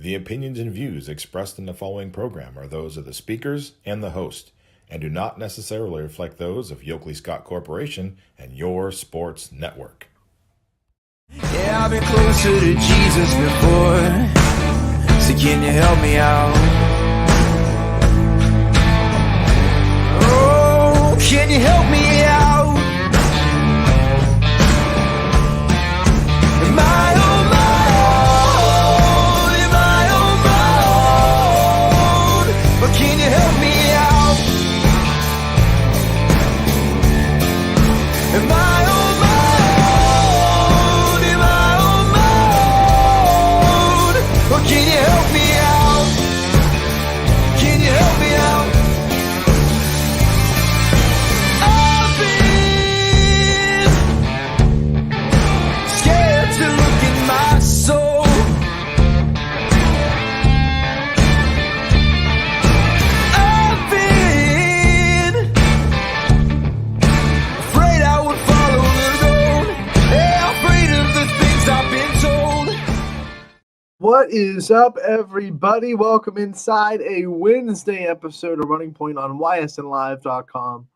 The opinions and views expressed in the following program are those of the speakers and the host, and do not necessarily reflect those of Yoakley Scott Corporation and Your Sports Network. Yeah, I've been closer to Jesus before, so can you help me out? Oh, can you help me out? Am I on my own? Am I on my own? But can you help me out? Am I on my own? Am I on my own? Or can you help me out? Can you help me out? I've been scared to look in my soul. I've been afraid I would follow the road. Yeah, afraid of the things I've been told. What is up, everybody? Welcome inside a Wednesday episode of Running Point on ysnlive.com.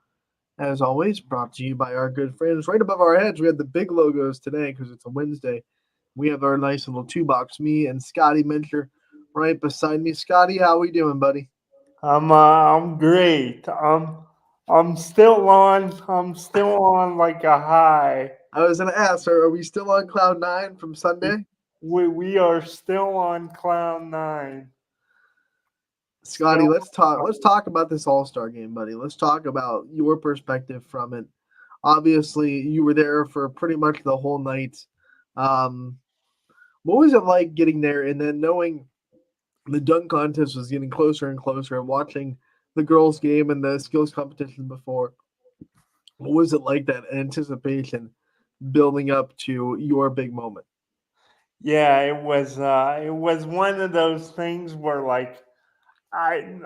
As always, brought to you by our good friends. Right above our heads, we have the big logos today because it's a Wednesday. We have our nice little two-box, me and Scotty Mincher right beside me. Scotty, how we doing, buddy? I'm great. I'm still on like a high. I was going to ask, are we still on Cloud 9 from Sunday? We are still on cloud 9. Scotty, Still- let's talk about this All-Star game, buddy. Let's talk about your perspective from it. Obviously, you were there for pretty much the whole night. What was it like getting there and then knowing the dunk contest was getting closer and closer and watching the girls' game and the skills competition before? What was it like, that anticipation building up to your big moment? Yeah, it was one of those things where like I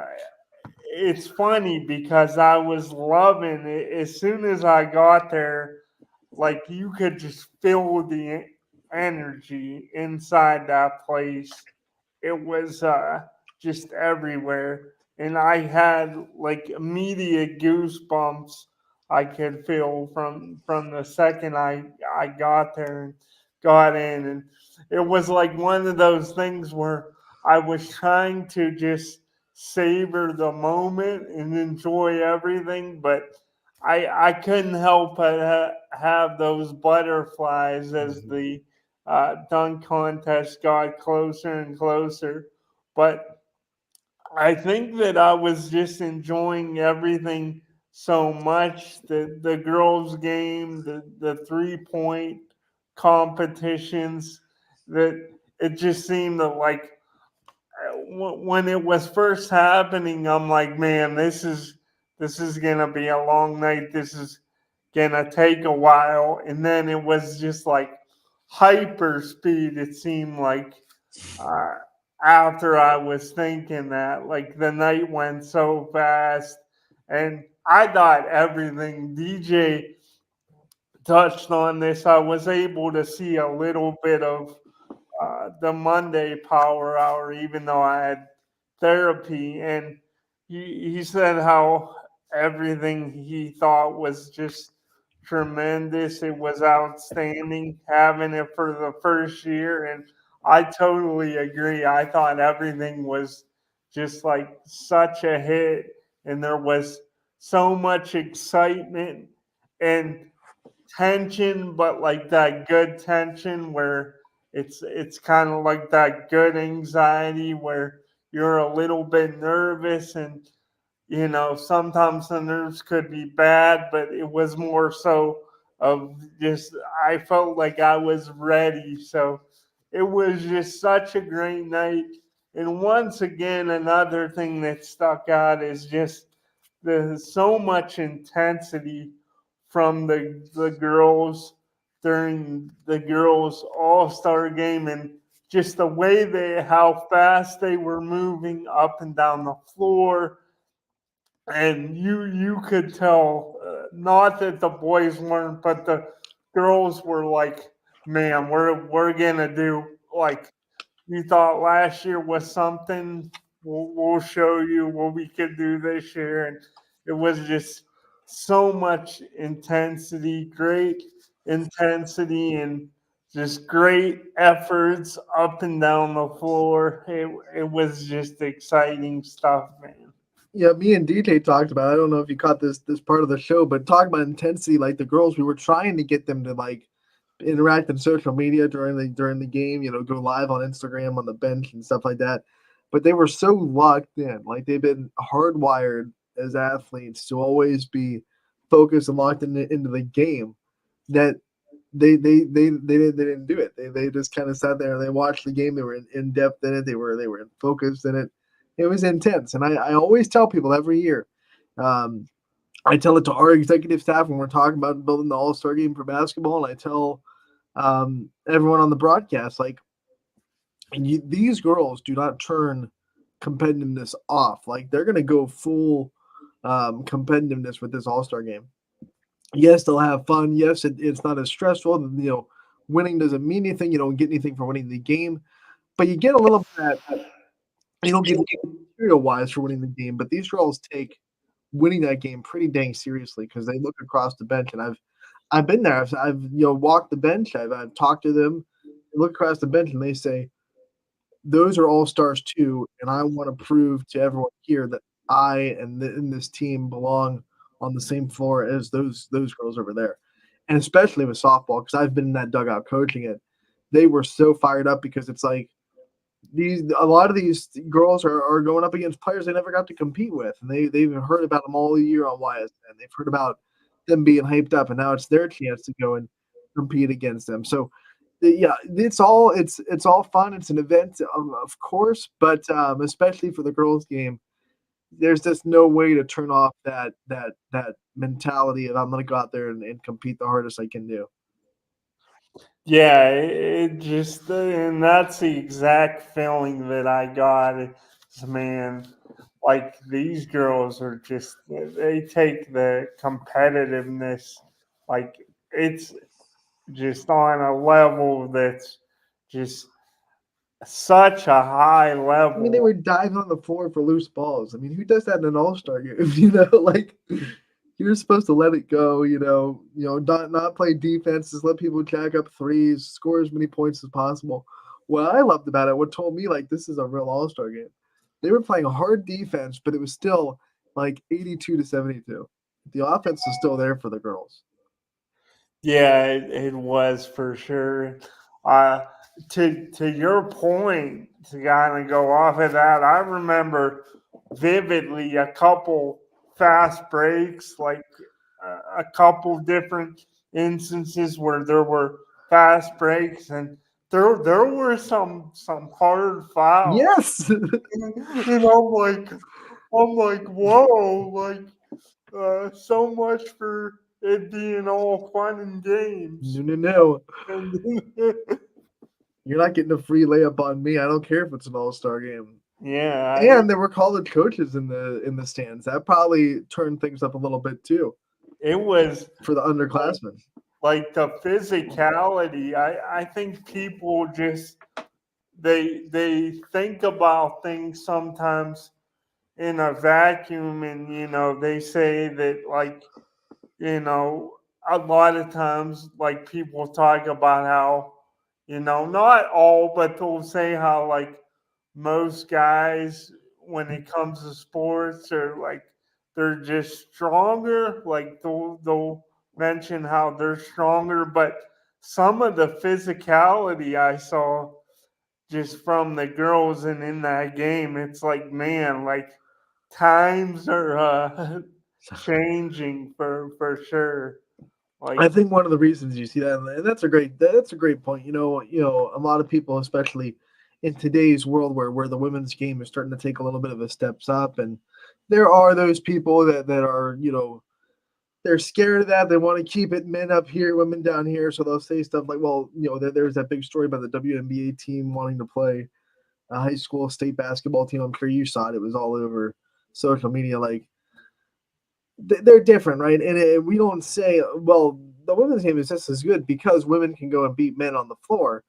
it's funny because I was loving it as soon as I got there. Like you could just feel the energy inside that place. It was just everywhere, and I had like immediate goosebumps. I could feel from the second I got there and got in, and it was like one of those things where I was trying to just savor the moment and enjoy everything, but I couldn't help but have those butterflies as the dunk contest got closer and closer. But I think that I was just enjoying everything so much. The girls' game, the 3-point competitions, that it just seemed that like when it was first happening, I'm like, man, this is gonna be a long night. This is gonna take a while, and then it was just like hyper speed. It seemed like uh, after I was thinking that, like the night went so fast, and I thought everything DJ touched on this. I was able to see a little bit of the Monday Power Hour, even though I had therapy. And he said how everything he thought was just tremendous. It was outstanding having it for the first year. And I totally agree. I thought everything was just like such a hit. And there was so much excitement and tension, but like that good tension where it's kind of like that good anxiety where you're a little bit nervous, and sometimes the nerves could be bad, but it was more so of just I felt like I was ready. So it was just such a great night. And once again, another thing that stuck out is just the so much intensity from the girls during the girls all-star game, and just the way how fast they were moving up and down the floor. And you could tell, not that the boys weren't, but the girls were like, man, we're gonna do like you thought last year was something, we'll show you what we could do this year. And it was just so much intensity, great intensity, and just great efforts up and down the floor. It was just exciting stuff, man. Yeah, me and DJ talked about. I don't know if you caught this part of the show, but talking about intensity, like the girls, we were trying to get them to like interact in social media during the game. You know, go live on Instagram on the bench and stuff like that. But they were so locked in, like they've been hardwired as athletes to always be focused and locked into the game that they didn't do it. They just kind of sat there and they watched the game. They were in depth in it. They were focused in it. It was intense, and I always tell people every year. Um, I tell it to our executive staff when we're talking about building the All Star game for basketball, and I tell everyone on the broadcast like these girls do not turn competitiveness off. Like they're gonna go full competitiveness with this All Star game. Yes, they'll have fun. Yes, it's not as stressful. You know, winning doesn't mean anything. You don't get anything for winning the game, but you get a little bit. You don't get material wise for winning the game. But these girls take winning that game pretty dang seriously because they look across the bench, and I've been there. I've walked the bench. I've talked to them. They look across the bench and they say, those are all stars too, and I want to prove to everyone here that I and this team belong on the same floor as those girls over there, and especially with softball because I've been in that dugout coaching it. They were so fired up because it's like a lot of these girls are going up against players they never got to compete with, and they've heard about them all year on YSN. They've heard about them being hyped up, and now it's their chance to go and compete against them. So yeah, it's all fun. It's an event, of course, but especially for the girls' game, there's just no way to turn off that mentality of I'm going to go out there and compete the hardest I can do. Yeah, it just, and that's the exact feeling that I got. Man, like these girls are just, they take the competitiveness, like it's just on a level that's just such a high I mean, they level. were diving on the floor for loose balls. I mean, who does that in an all-star game? Like you're supposed to let it go. Not play defense, just let people jack up threes, score as many points as possible. What I loved about it, what told me like this is a real all-star game. They were playing hard defense, but it was still like 82-72. The offense was still there for the girls. Yeah, it was for sure. Uh, to your point, to kind of go off of that, I remember vividly a couple fast breaks, like a couple different instances where there were fast breaks, and there were some hard fouls. Yes. And I'm like, whoa, like so much for it being all fun and games. No. And You're not getting a free layup on me. I don't care if it's an all-star game. yeah, And there were college coaches in the stands. That probably turned things up a little bit too it was for the underclassmen. like the physicality. I think people just they think about things sometimes in a vacuum, and they say that, like, a lot of times, like, people talk about how, not all, but they'll say how, like, most guys, when it comes to sports, are like, they're just stronger. Like, they'll mention how they're stronger, but some of the physicality I saw just from the girls and in that game, it's like, man, like, times are changing for sure. Like, I think one of the reasons you see that, and that's a great point. A lot of people, especially in today's world where the women's game is starting to take a little bit of a steps up, and there are those people that are they're scared of that. They want to keep it men up here, women down here. So they'll say stuff like, well, there's that big story about the WNBA team wanting to play a high school state basketball team. I'm sure you saw it. It was all over social media. Like they're different, right? And we don't say, well, the women's game is just as good because women can go and beat men on the floor.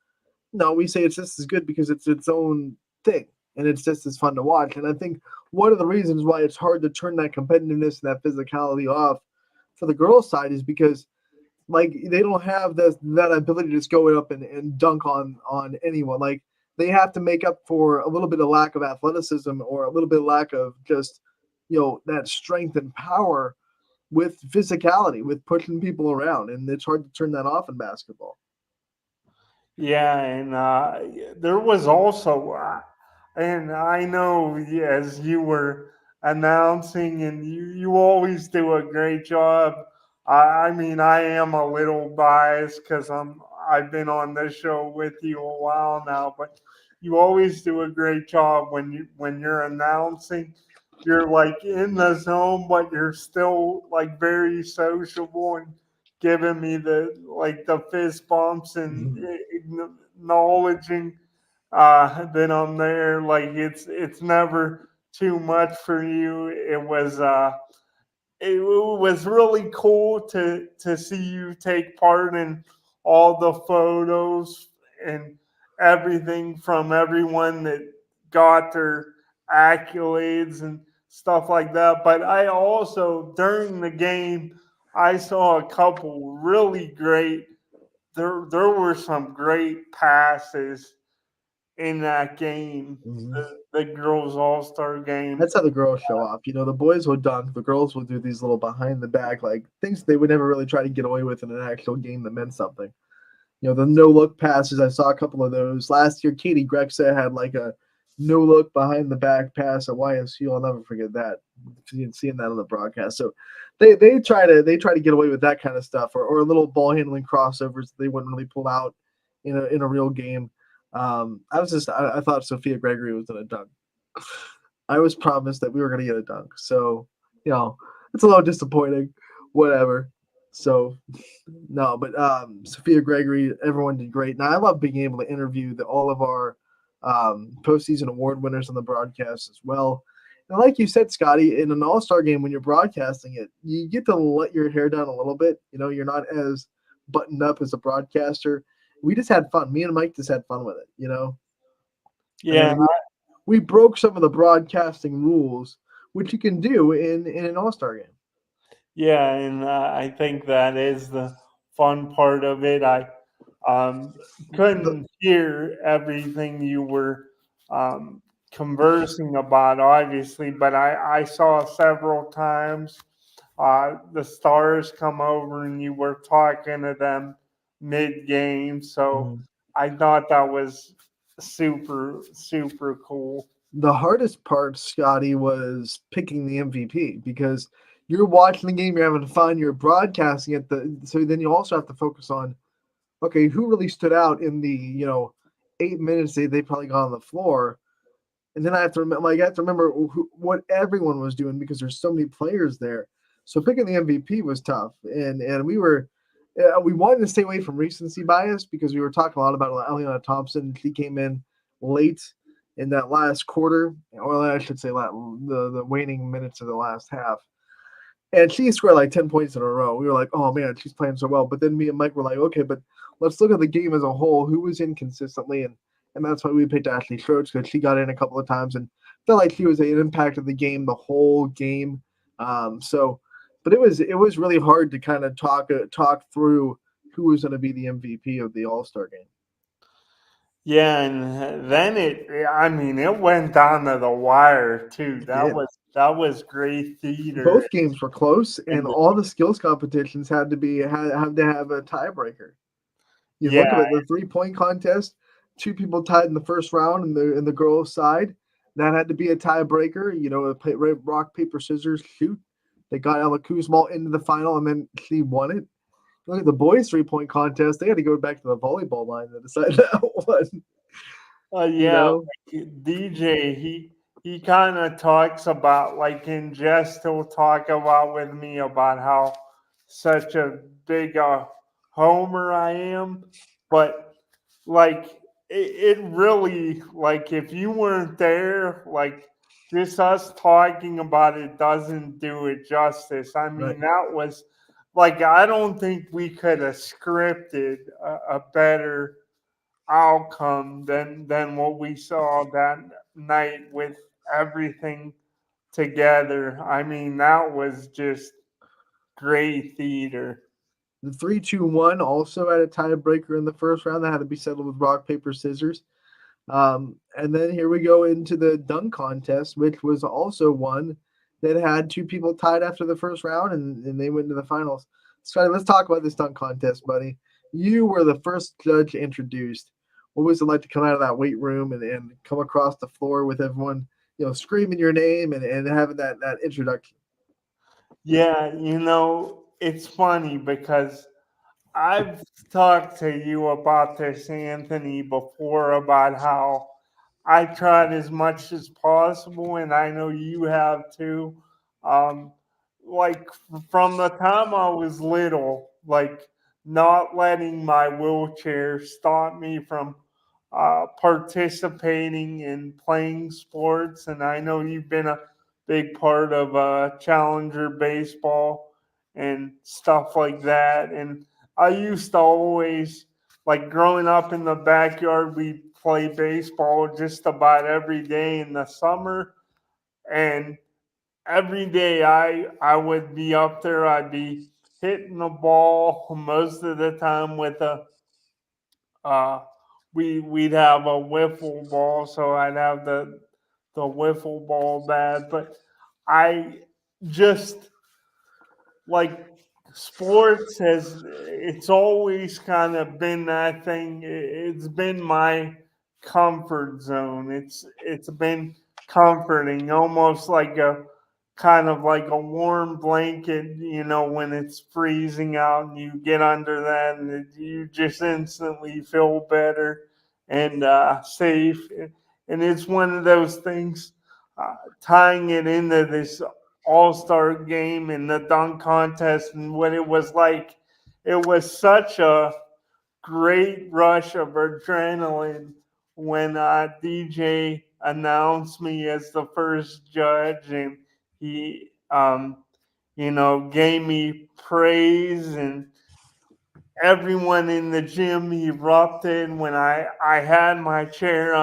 No, we say it's just as good because it's its own thing and it's just as fun to watch. And I think one of the reasons why it's hard to turn that competitiveness and that physicality off for the girls' side is because like they don't have that ability to just go up and dunk on anyone. Like they have to make up for a little bit of lack of athleticism or a little bit of lack of just that strength and power with physicality, with pushing people around, and it's hard to turn that off in basketball. Yeah, and there was also, and I know as you were announcing, and you always do a great job. I mean, I am a little biased because I've been on this show with you a while now, but you always do a great job when you're announcing. You're like in the zone, but you're still like very sociable and giving me the fist bumps and Mhm. acknowledging that I'm there. Like it's never too much for you. It was really cool to see you take part in all the photos and everything from everyone that got their accolades and stuff like that. But I also during the game I saw a couple really great. There were some great passes in that game, Mhm. the girls All Star game. That's how the girls show off. The boys will dunk, the girls will do these little behind the back like things they would never really try to get away with in an actual game that meant something. The no look passes. I saw a couple of those last year. Katie Grexa had like a no look behind the back pass at YSU. I'll never forget that. Seeing that on the broadcast. So they try to get away with that kind of stuff, or little ball handling crossovers that they wouldn't really pull out in a real game. I thought Sophia Gregory was going to dunk. I was promised that we were going to get a dunk. So it's a little disappointing. Whatever. So no, but Sophia Gregory, everyone did great. Now I love being able to interview all of our postseason award winners on the broadcast as well. And like you said, Scotty, in an All Star game when you're broadcasting it, you get to let your hair down a little bit. You're not as buttoned up as a broadcaster. We just had fun. Me and Mike just had fun with it. Yeah, And we broke some of the broadcasting rules, which you can do in an All Star game. yeah, and I think that is the fun part of it. I um, The, couldn't hear everything you were um, conversing about, obviously, but I saw several times the stars come over and you were talking to them mid game. So Mhm. I thought that was super, super cool. The hardest part, Scotty, was picking the MVP because you're watching the game, you're having fun, you're broadcasting it. So then you also have to focus on, okay, who really stood out in the 8 minutes they probably got on the floor, and then I have to remember, like, I have to remember what everyone was doing because there's so many players there. So picking the MVP was tough, and we wanted to stay away from recency bias because we were talking a lot about Eliana Thompson. She came in late in that last quarter, or I should say, the waning minutes of the last half. And she scored like 10 points in a row. We were like, oh man, she's playing so well. But then me and Mike were like, okay, but let's look at the game as a whole. Who was in consistently? And that's why we picked Ashley Schroeder because she got in a couple of times and felt like she was an impact of the game the whole game. But it was really hard to kind of talk through who was going to be the MVP of the All Star game. Yeah, and then I mean, it went down to the wire too. It That did. was that was great theater. Both games were close, and And all the skills competitions had to have a tiebreaker. You look yeah, at it, the 3-point contest, two people tied in the first round in the girls' side. That had to be a tiebreaker. Rock paper scissors shoot. They got Ella Kuzmal into the final, and then she won it. Look at the boys' 3-point contest. They had to go back to the volleyball line to decide that one. You yeah. know, Like DJ, he kind of talks about like in jest. He'll talk about with me about how such a big homer I am, but like it really like if you weren't there, like just us talking about it doesn't do it justice. I right? mean, that was like I don't think we could have scripted a better outcome than what we saw that night with everything together. I mean, that was just great theater. The 3-2-1 also had a tiebreaker in the first round that had to be settled with rock, paper, scissors. And then here we go into the dunk contest, which was also one that had two people tied after the first round, and they went to the finals. Scotty, let's talk about this dunk contest, buddy. You were the first judge introduced. What was it like to come out of that weight room and come across the floor with everyone, screaming your name and having that introduction? Yeah, it's funny because I've talked to you about this, Anthony, before about how I tried as much as possible, and I know you have too. Um, like from the time I was little, like not letting my wheelchair stop me from participating in playing sports. And I know you've been a big part of Challenger baseball and stuff like that. And I used to always, like growing up in the backyard, we play baseball just about every day in the summer. And every day I would be up there, I'd be hitting the ball most of the time with a uh we'd have a wiffle ball, so I'd have the wiffle ball bat. But I just like sports has it's always kind of been that thing. It's been my comfort zone. It's been comforting, almost like a kind of like a warm blanket, when it's freezing out and you get under that and you just instantly feel better and safe. And it's one of those things, tying it into this all-star game and the dunk contest and what it was like. It was such a great rush of adrenaline when DJ announced me as the first judge, and he gave me praise, and everyone in the gym erupted when I had my chair.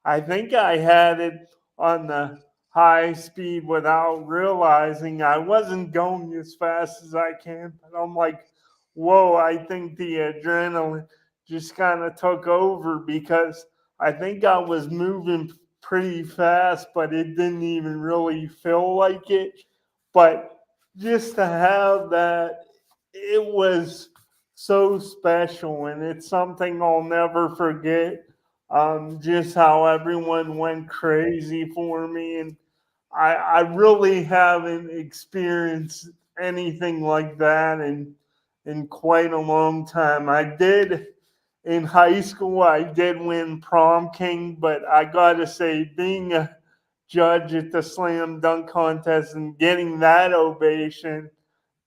I think I had it on the high speed without realizing I wasn't going as fast as I can. But I'm like, whoa, I think the adrenaline just kind of took over because I think I was moving pretty fast, but it didn't even really feel like it. But just to have that, it was so special, and it's something I'll never forget. Just how everyone went crazy for me, and I really haven't experienced anything like that in quite a long time. I did in high school. I did win prom king, but I gotta say, being a judge at the slam dunk contest and getting that ovation,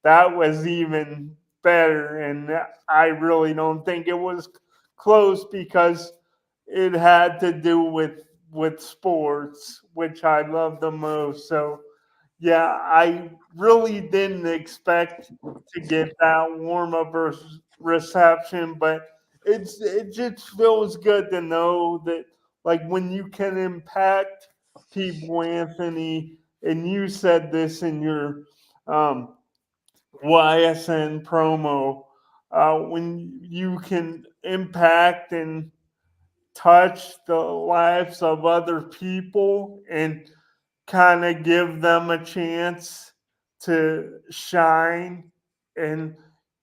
that was even better. And I really don't think it was close because it had to do with sports, which I love the most. So yeah, I really didn't expect to get that warm up reception, but it just feels good to know that, like, when you can impact people, Anthony, and you said this in your um, YSN promo, when you can impact and touch the lives of other people and kind of give them a chance to shine, and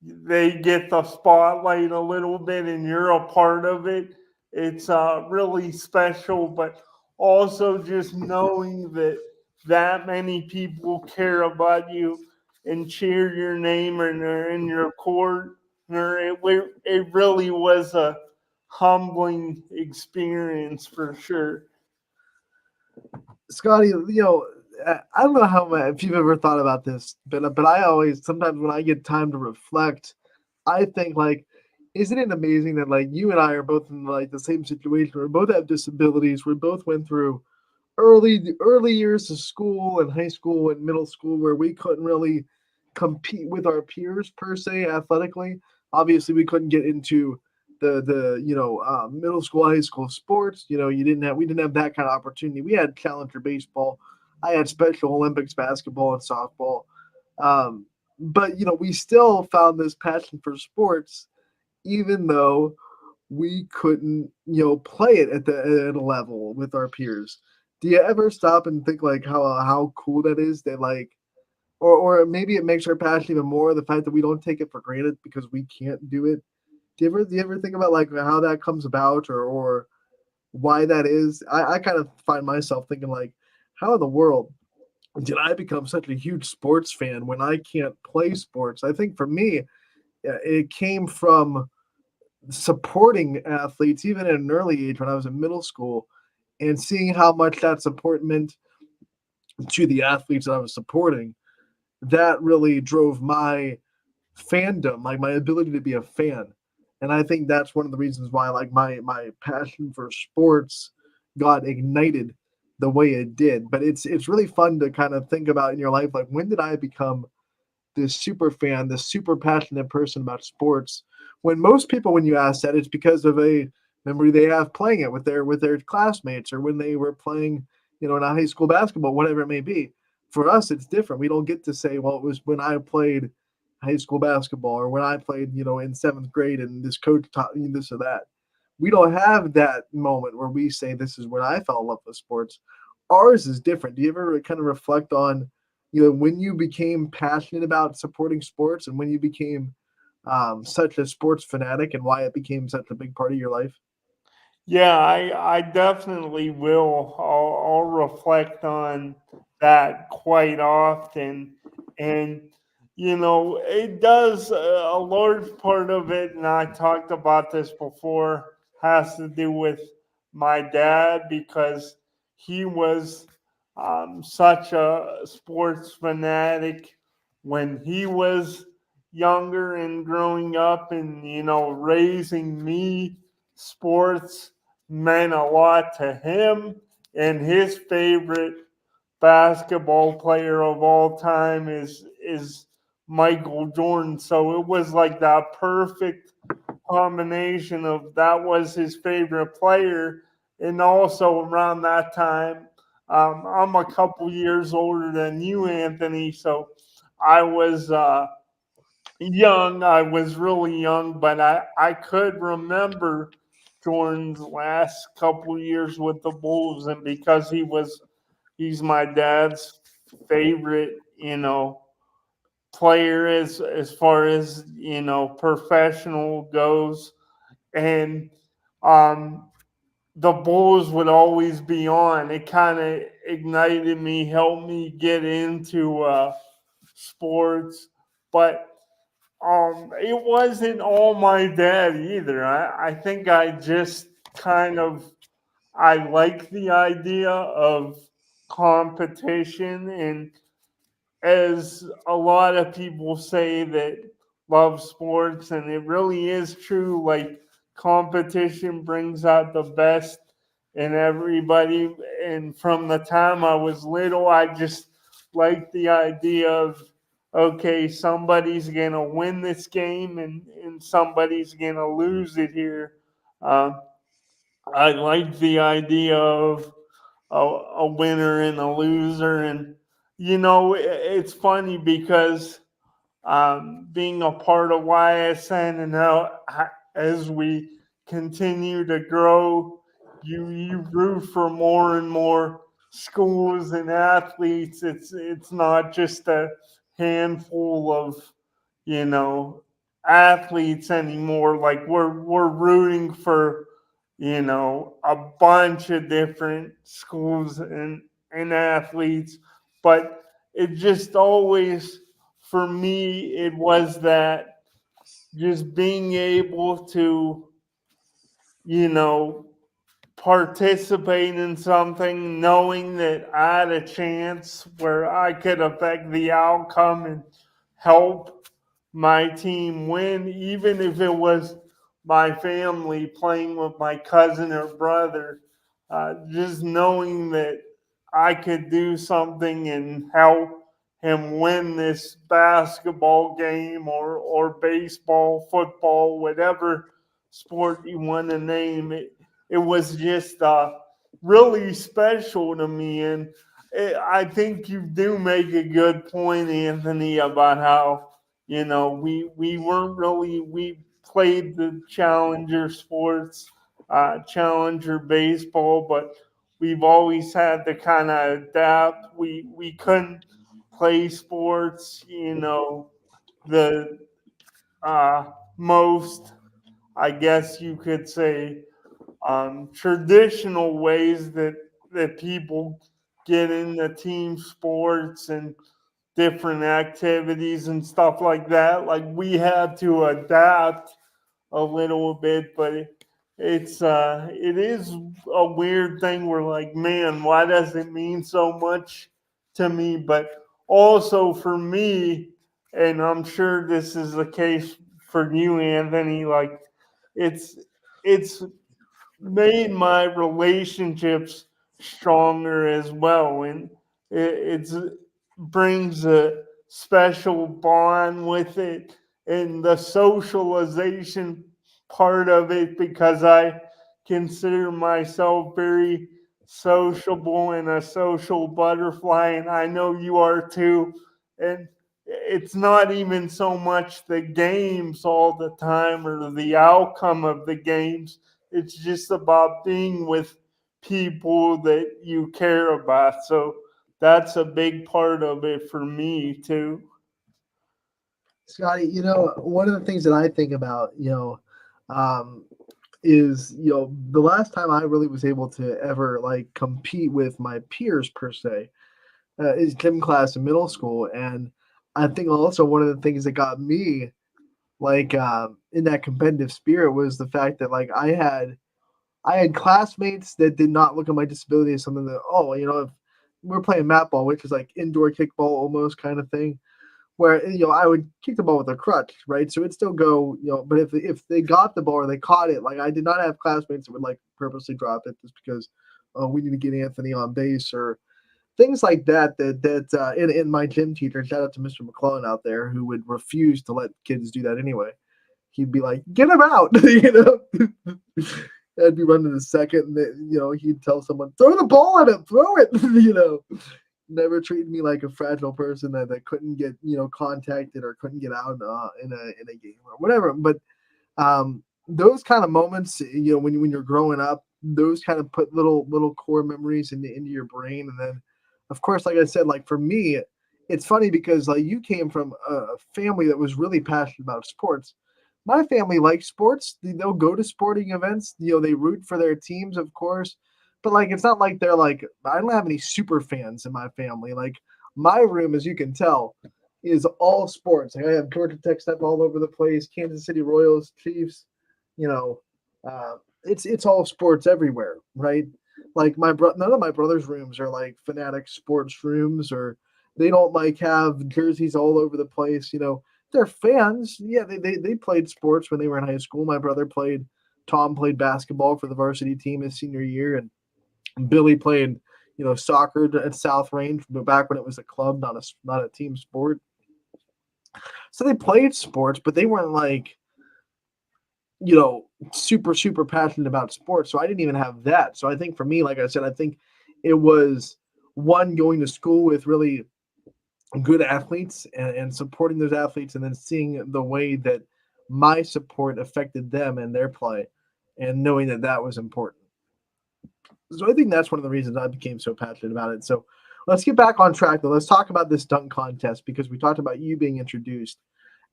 they get the spotlight a little bit and you're a part of it. It's really special, but also just knowing that that many people care about you and cheer your name and are in your court. It really was a humbling experience for sure. Scotty, I don't know how much if you've ever thought about this, but I always sometimes when I get time to reflect, I think like, isn't it amazing that like you and I are both in like the same situation? We both have disabilities. We both went through early years of school and high school and middle school where we couldn't really compete with our peers per se athletically. Obviously, we couldn't get into middle school, high school sports. We didn't have that kind of opportunity. We had challenger baseball. I had Special Olympics basketball and softball. But we still found this passion for sports, even though we couldn't, play it at a level with our peers. Do you ever stop and think like how cool that is? That like, or maybe it makes our passion even more the fact that we don't take it for granted because we can't do it. Do you ever think about like how that comes about or why that is? I kind of find myself thinking like, how in the world did I become such a huge sports fan when I can't play sports? I think for me, it came from supporting athletes even at an early age when I was in middle school and seeing how much that support meant to the athletes that I was supporting. That really drove my fandom, like my ability to be a fan. And I think that's one of the reasons why like my passion for sports got ignited the way it did. But it's really fun to kind of think about in your life like when did I become this super fan, this super passionate person about sports. When most people, when you ask that, it's because of a memory they have playing it with their classmates or when they were playing, in a high school basketball, whatever it may be. For us, it's different. We don't get to say, well, it was when I played high school basketball or when I played, in seventh grade and this coach taught me this or that. We don't have that moment where we say this is when I fell in love with sports. Ours is different. Do you ever kind of reflect on when you became passionate about supporting sports and when you became such a sports fanatic and why it became such a big part of your life? Yeah, I definitely will. I'll reflect on that quite often. And, it does a large part of it, and I talked about this before, has to do with my dad because he was such a sports fanatic when he was younger and growing up, and, raising me. Sports meant a lot to him, and his favorite basketball player of all time is Michael Jordan. So it was like that perfect combination of that was his favorite player, and also around that time, I'm a couple years older than you, Anthony. So I was young. I was really young, but I could remember Jordan's last couple years with the Bulls, and because he's my dad's favorite, player as far as professional goes, and um, the Bulls would always be on. It kind of ignited me, helped me get into sports, but it wasn't all my dad either. I think I just kind of I like the idea of competition, and as a lot of people say that love sports, and it really is true, like competition brings out the best in everybody. And from the time I was little, I just liked the idea of, okay, somebody's going to win this game, and somebody's going to lose it here. Uh, I like the idea of a winner and a loser. And, it's funny because being a part of YSN, and how as we continue to grow, you root for more and more schools and athletes. It's not just a handful of you know athletes anymore. Like we're rooting for a bunch of different schools and athletes, but it just always, for me, it was that just being able to, you know, participate in something, knowing that I had a chance where I could affect the outcome and help my team win, even if it was my family playing with my cousin or brother. Just knowing that I could do something and help him win this basketball game or baseball, football, whatever sport you want to name. It was just really special to me. And I think you do make a good point, Anthony, about how, we weren't really, we played the challenger sports, challenger baseball, but we've always had to kind of adapt. We couldn't play sports, the uh, most, I guess you could say, traditional ways that people get into team sports and different activities and stuff like that. Like we had to adapt a little bit, but it is a weird thing. Where like, man, why does it mean so much to me? But also for me, and I'm sure this is the case for you, Anthony. Like, it's it's made my relationships stronger as well, and it brings a special bond with it, and the socialization part of it, because I consider myself very sociable and a social butterfly, and I know you are too. And it's not even so much the games all the time or the outcome of the games. It's just about being with people that you care about. So that's a big part of it for me too. Scotty, one of the things that I think about, um, is the last time I really was able to ever like compete with my peers per se is gym class in middle school, and I think also one of the things that got me like in that competitive spirit was the fact that like I had classmates that did not look at my disability as something that, if we're playing mat ball, which is like indoor kickball almost kind of thing, where I would kick the ball with a crutch, right? So it'd still go, but if they got the ball or they caught it, like I did not have classmates that would like purposely drop it just because, oh, we need to get Anthony on base or things like that. In my gym teacher, shout out to Mr. McClellan out there, who would refuse to let kids do that anyway. He'd be like, "Get him out," I'd be running the second, and he'd tell someone, "Throw the ball at him, throw it," Never treated me like a fragile person that couldn't get contacted or couldn't get out in a game or whatever. But those kind of moments, when you're growing up, those kind of put little core memories into your brain. And then, of course, like I said, like for me, it's funny because like you came from a family that was really passionate about sports. My family likes sports. They'll go to sporting events. They root for their teams, of course. But like, it's not like they're like, I don't have any super fans in my family. Like my room, as you can tell, is all sports. Like I have Georgia Tech stuff all over the place, Kansas City Royals, Chiefs, you know, it's all sports everywhere, right? Like none of my brother's rooms are like fanatic sports rooms, or they don't like have jerseys all over the place. They're fans. Yeah, they played sports when they were in high school. My brother Tom played basketball for the varsity team his senior year, and Billy played, soccer at South Range, but back when it was a club, not a team sport. So they played sports, but they weren't like, super, super passionate about sports. So I didn't even have that. So I think for me, like I said, I think it was one, going to school with really good athletes and supporting those athletes, and then seeing the way that my support affected them and their play, and knowing that was important. So I think that's one of the reasons I became so passionate about it. So let's get back on track, though. Let's talk about this dunk contest, because we talked about you being introduced.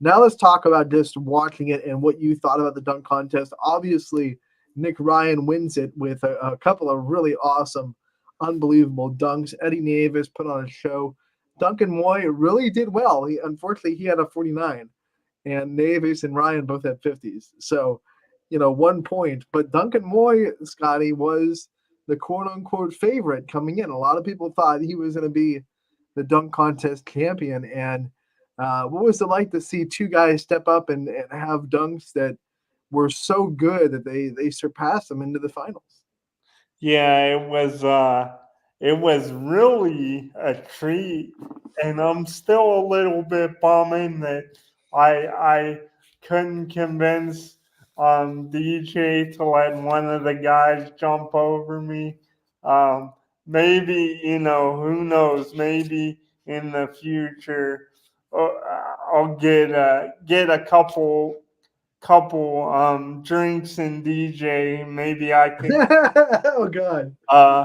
Now let's talk about just watching it and what you thought about the dunk contest. Obviously, Nick Ryan wins it with a couple of really awesome, unbelievable dunks. Eddie Navis put on a show. Duncan Moy really did well. Unfortunately, he had a 49, and Navis and Ryan both had 50s. So, 1 point. But Duncan Moy, Scotty, was the quote-unquote favorite coming in. A lot of people thought he was going to be the dunk contest champion. And what was it like to see two guys step up and have dunks that were so good that they surpassed them into the finals? Yeah, it was really a treat, and I'm still a little bit bummed that I couldn't convince DJ to let one of the guys jump over me. Um, Maybe, who knows? Maybe in the future, uh, I'll get a couple drinks and DJ. Maybe I can. Oh God. Uh,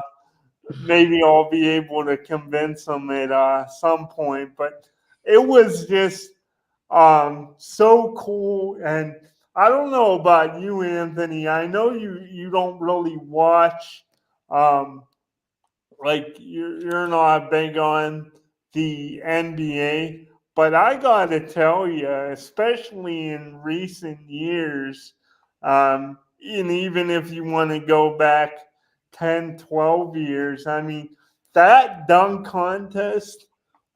Maybe I'll be able to convince them at some point. But it was just so cool. And I don't know about you, Anthony. I know you don't really watch um, like you're not big on the NBA, but I got to tell you, especially in recent years, and even if you want to go back 10, 12 years, I mean, that dunk contest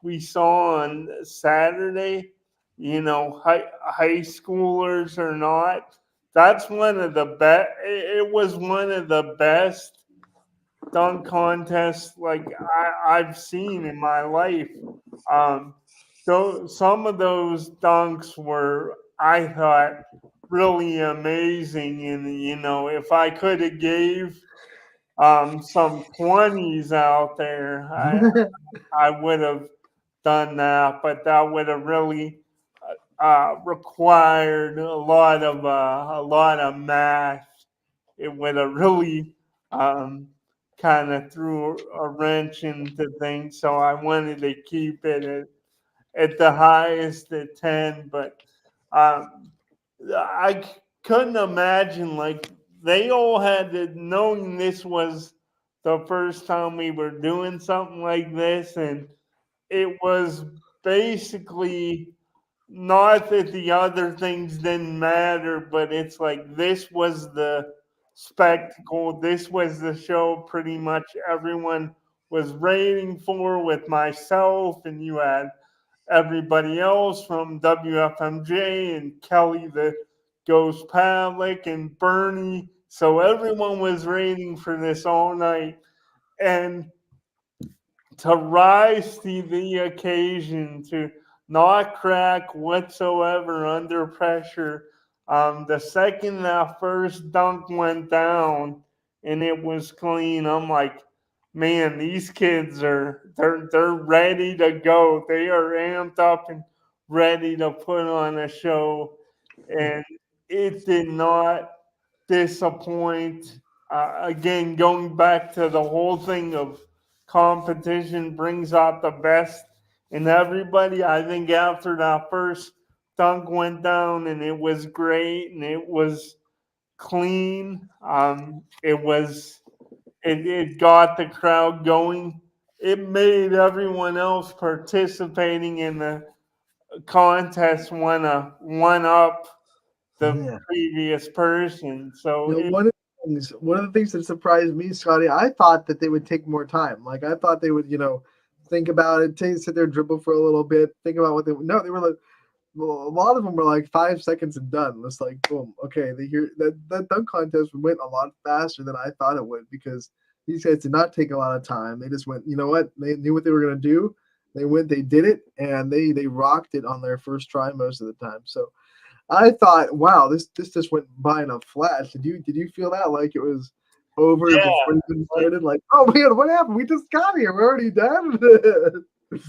we saw on Saturday, high schoolers or not, that's one of the best. It was one of the best dunk contests like I've seen in my life. Um, so some of those dunks were, I thought, really amazing. And if I could have gave some 20s out there, I would have done that. But that would have really required a lot of math. It would have really um, kind of threw a wrench into things. So I wanted to keep it at the highest at 10. But um, couldn't imagine, like, they all had to, knowing this was the first time we were doing something like this, and it was basically not that the other things didn't matter, but it's like this was the spectacle. This was the show pretty much everyone was waiting for, with myself, and you had everybody else from WFMJ and Kelly the Ghost Pavlik and Bernie. So everyone was waiting for this all night. And to rise to the occasion, to not crack whatsoever under pressure. The second that first dunk went down and it was clean, I'm like, man, these kids they're ready to go. They are amped up and ready to put on a show, and it did not disappoint. Again, going back to the whole thing of competition brings out the best in everybody. I think after that first dunk went down and it was great and it was clean, it got the crowd going. It made everyone else participating in the contest want to one up the Yeah. previous person. So One of the things that surprised me, Scotty, I thought that they would take more time. Like I thought they would, think about it, sit there, dribble for a little bit, think about what they. No, they were like, well, a lot of them were like 5 seconds and done. It's like boom, okay. They hear that dunk contest went a lot faster than I thought it would because these guys did not take a lot of time. They just went, you know what? They knew what they were gonna do. They went, they did it, and they rocked it on their first try most of the time. So I thought, wow, this just went by in a flash. Did you feel that like it was over yeah, before it even like, started? Like, oh man, what happened? We just got here. We're already done.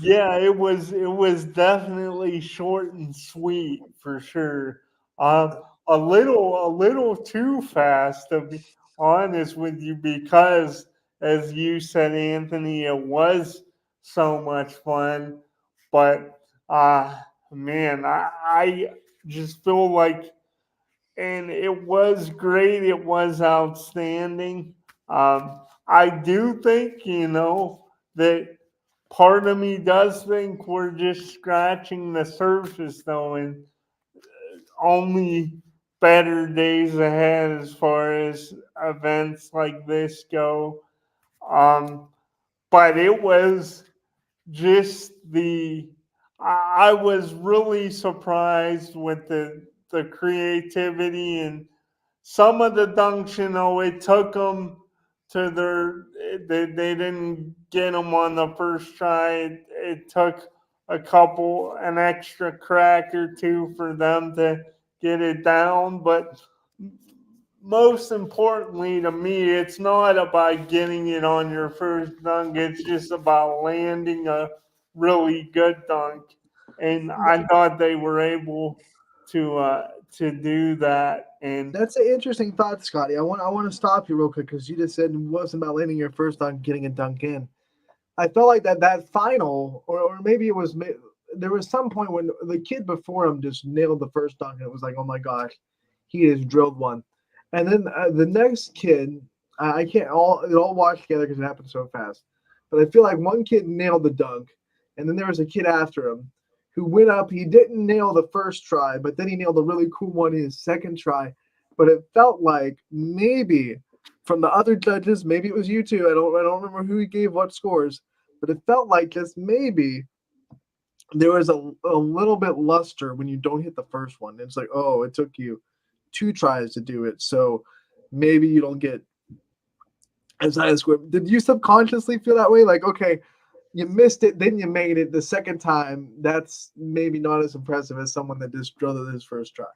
yeah, it was definitely short and sweet for sure. A little too fast, to be honest with you, because as you said, Anthony, it was so much fun. But man, I just feel like, and it was great. It was outstanding. I do think, that part of me does think we're just scratching the surface, though, and only better days ahead as far as events like this go. Um, but it was just I was really surprised with the creativity and some of the dunks. It took them to they didn't get them on the first try. It took an extra crack or two for them to get it down. But most importantly to me, it's not about getting it on your first dunk. It's just about landing a really good dunk. And I thought they were able to do that. And That's an interesting thought, Scotty. I want to stop you real quick because you just said it wasn't about landing your first dunk, getting a dunk in. I felt like that final, or maybe it was there was some point when the kid before him just nailed the first dunk, and it was like, oh my gosh, he has drilled one. And then the next kid, I can't all it all watched together because it happened so fast. But I feel like one kid nailed the dunk, and then there was a kid after him who went up. He didn't nail the first try, but then he nailed a really cool one in his second try. But it felt like maybe from the other judges, maybe it was you two. I don't remember who gave what scores, but it felt like just maybe there was a little bit luster when you don't hit the first one. It's like, oh, it took you two tries to do it, so maybe you don't get as high a score. Did you subconsciously feel that way? Like, okay, you missed it, then you made it the second time. That's maybe not as impressive as someone that just drilled it his first try.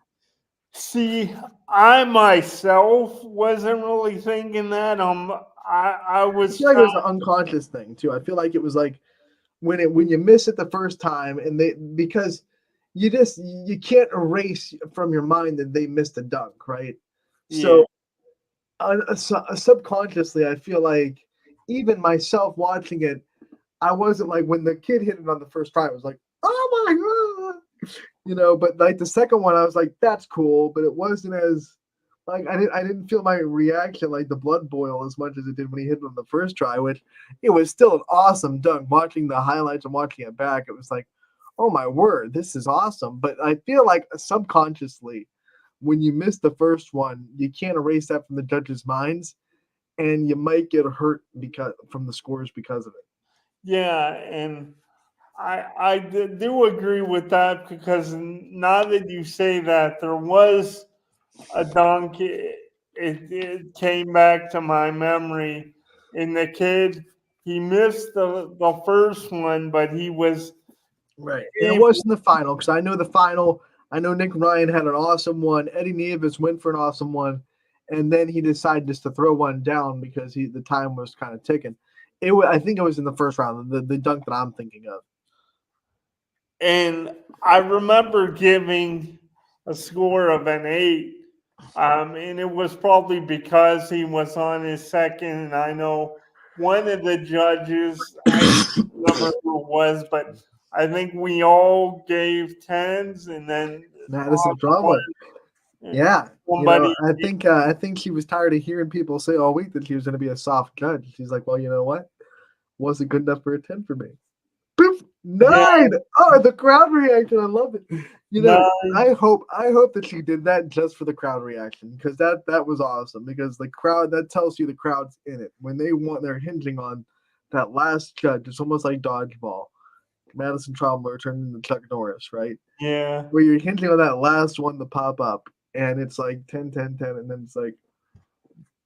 see, I myself wasn't really thinking that. I I was feel like it trying. was an unconscious thing too. I feel like it was like when you miss it the first time and they because you can't erase from your mind that they missed a dunk, right? Yeah, So subconsciously, I feel like even myself watching it, I wasn't like when the kid hit it on the first try, I was like, oh my god, But like the second one, I was like, that's cool, but it wasn't as like I didn't feel my reaction like the blood boil as much as it did when he hit it on the first try, which it was still an awesome dunk. Watching the highlights and watching it back, it was like, oh my word, this is awesome. But I feel like subconsciously, when you miss the first one, you can't erase that from the judges' minds, and you might get hurt because from the scores because of it. yeah, and do agree with that because now that you say that, there was a dunk. It came back to my memory. And the kid, he missed the first one, but he was Right. And it able. wasn't the final because I know the final. I know Nick Ryan had an awesome one. Eddie Nieves went for an awesome one, and then he decided just to throw one down because the time was kind of ticking. I think it was in the first round, the dunk that I'm thinking of. And I remember giving a score of an 8. And it was probably because he was on his second. And I know one of the judges, I don't remember who it was, but I think we all gave 10s, and then Madison Traveler. Yeah, somebody. I think she was tired of hearing people say all week that she was going to be a soft judge. She's like, well, you know what? Wasn't good enough for a 10 for me. Boop, Yeah, 9. Oh, the crowd reaction. I love it. You know, 9. I hope that she did that just for the crowd reaction because that was awesome because the crowd that tells you the crowd's in it. When they're hinging on that last judge, it's almost like dodgeball. Madison Traumler turned into Chuck Norris, right? Yeah. Where you're hinging on that last one to pop up and it's like 10, 10, 10, and then it's like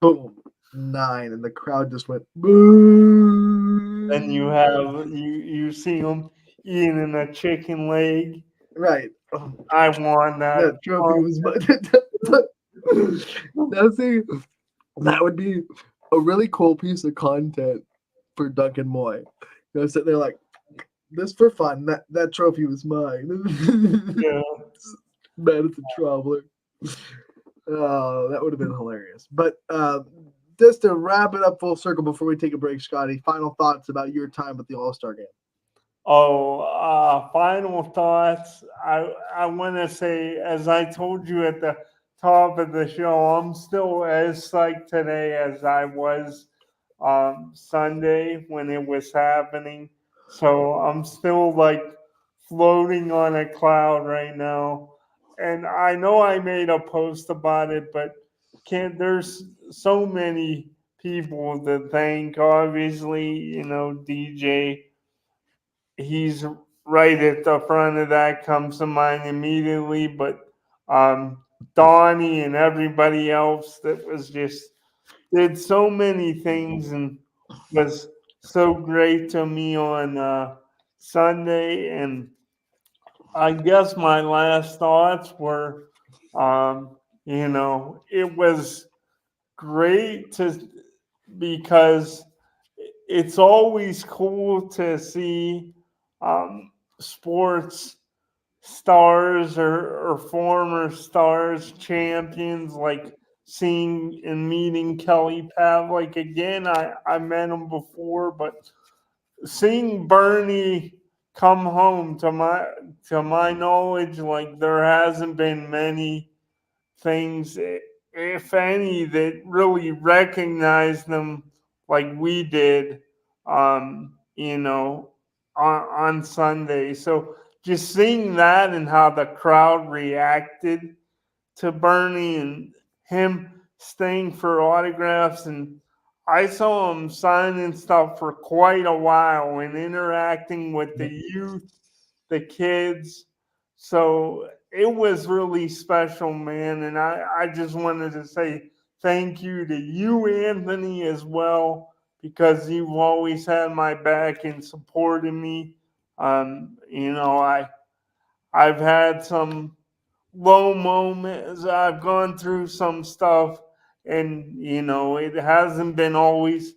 boom, 9, and the crowd just went Then you boo. have you see him eating a chicken leg. Right. Oh, I won that. that trophy was now see, that would be a really cool piece of content for Duncan Moy. Sitting there like, this for fun. That trophy was mine. Yeah. Madison Traveler. Oh, that would have been hilarious. But just to wrap it up full circle before we take a break, Scotty, final thoughts about your time at the All-Star game. Oh, final thoughts. I want to say, as I told you at the top of the show, I'm still as psyched today as I was Sunday when it was happening. So I'm still like floating on a cloud right now. And I know I made a post about it, but can't. There's so many people to thank. Obviously, DJ, he's right at the front of that, comes to mind immediately. But Donnie and everybody else that was just did so many things and was so great to me on Sunday. And I guess my last thoughts were, it was great because it's always cool to see sports stars or former stars, champions, like seeing and meeting Kelly Pavlik again. I met him before, but seeing Bernie come home, to my knowledge, like there hasn't been many things, if any, that really recognized them like we did, on Sunday. So just seeing that and how the crowd reacted to Bernie and him staying for autographs, and I saw him signing stuff for quite a while and interacting with the youth, the kids. So it was really special, man. And I just wanted to say thank you to you, Anthony, as well, because you've always had my back and supported me. I've had some low moments. I've gone through some stuff, and it hasn't been always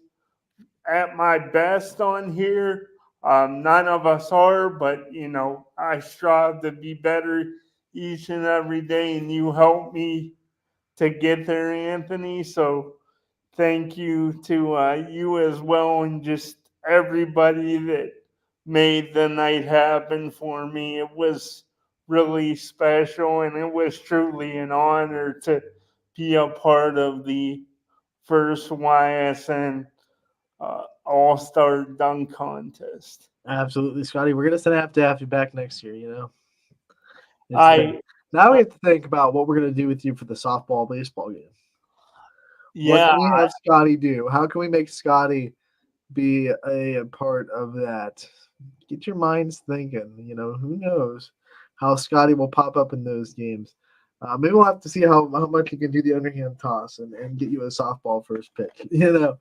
at my best on here. None of us are, but I strive to be better each and every day, and you help me to get there, Anthony. So thank you to you as well, and just everybody that made the night happen for me. It was really special, and it was truly an honor to be a part of the first YSN All-Star Dunk Contest. Absolutely, Scotty. We're gonna have to have you back next year. Now we have to think about what we're gonna do with you for the softball baseball game. Yeah, what can we have Scotty do? How can we make Scotty be a part of that? Get your minds thinking. Who knows how Scotty will pop up in those games. Maybe we'll have to see how much he can do the underhand toss and get you a softball first pitch. Yeah,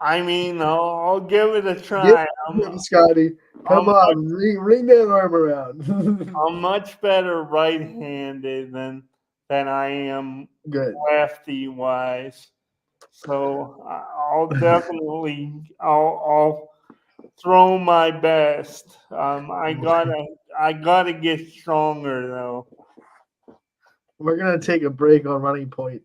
I mean, I'll give it a try. Scotty, come on, ring that arm around. I'm much better right-handed than I am lefty-wise. So I'll definitely I'll throw my best. I gotta get stronger though. We're gonna take a break on Running Point,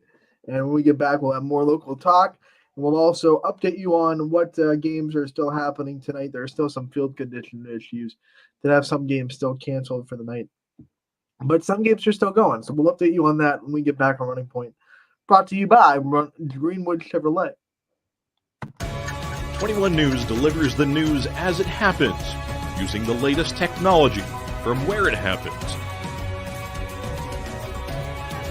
and when we get back, we'll have more local talk. We'll also update you on what games are still happening tonight. There are still some field condition issues that have some games still canceled for the night, but some games are still going. So we'll update you on that when we get back on Running Point. Brought to you by Greenwood Chevrolet. 21 News delivers the news as it happens, using the latest technology from where it happens.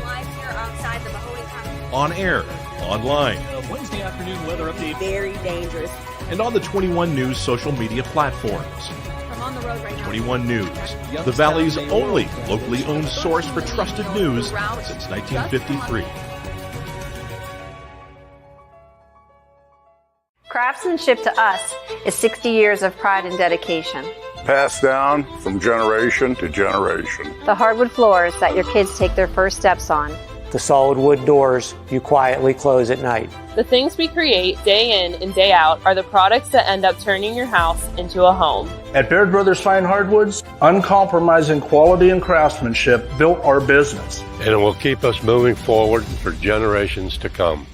Live here outside the Mahoney County. On air, online, Wednesday afternoon weather update. Very dangerous. and on the 21 News social media platforms. I'm on the road right now. 21 News, the Valley's only locally owned source for trusted news since 1953. Craftsmanship to us is 60 years of pride and dedication. Passed down from generation to generation. The hardwood floors that your kids take their first steps on. The solid wood doors you quietly close at night. The things we create day in and day out are the products that end up turning your house into a home. At Baird Brothers Fine Hardwoods, uncompromising quality and craftsmanship built our business. And it will keep us moving forward for generations to come.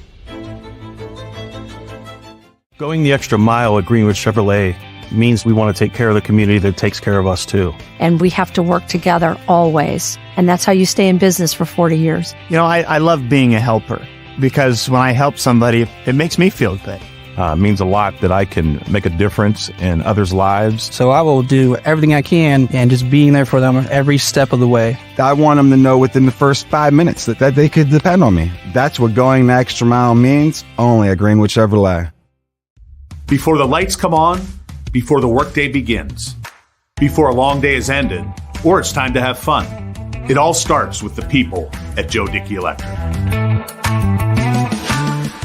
Going the extra mile at Greenwood Chevrolet means we want to take care of the community that takes care of us too. And we have to work together always. And that's how you stay in business for 40 years. I love being a helper because when I help somebody, it makes me feel good. It means a lot that I can make a difference in others' lives. So I will do everything I can and just being there for them every step of the way. I want them to know within the first 5 minutes that they could depend on me. That's what going the extra mile means, only at Greenwood Chevrolet. Before the lights come on, before the workday begins, before a long day is ended, or it's time to have fun. It all starts with the people at Joe Dickey Electric.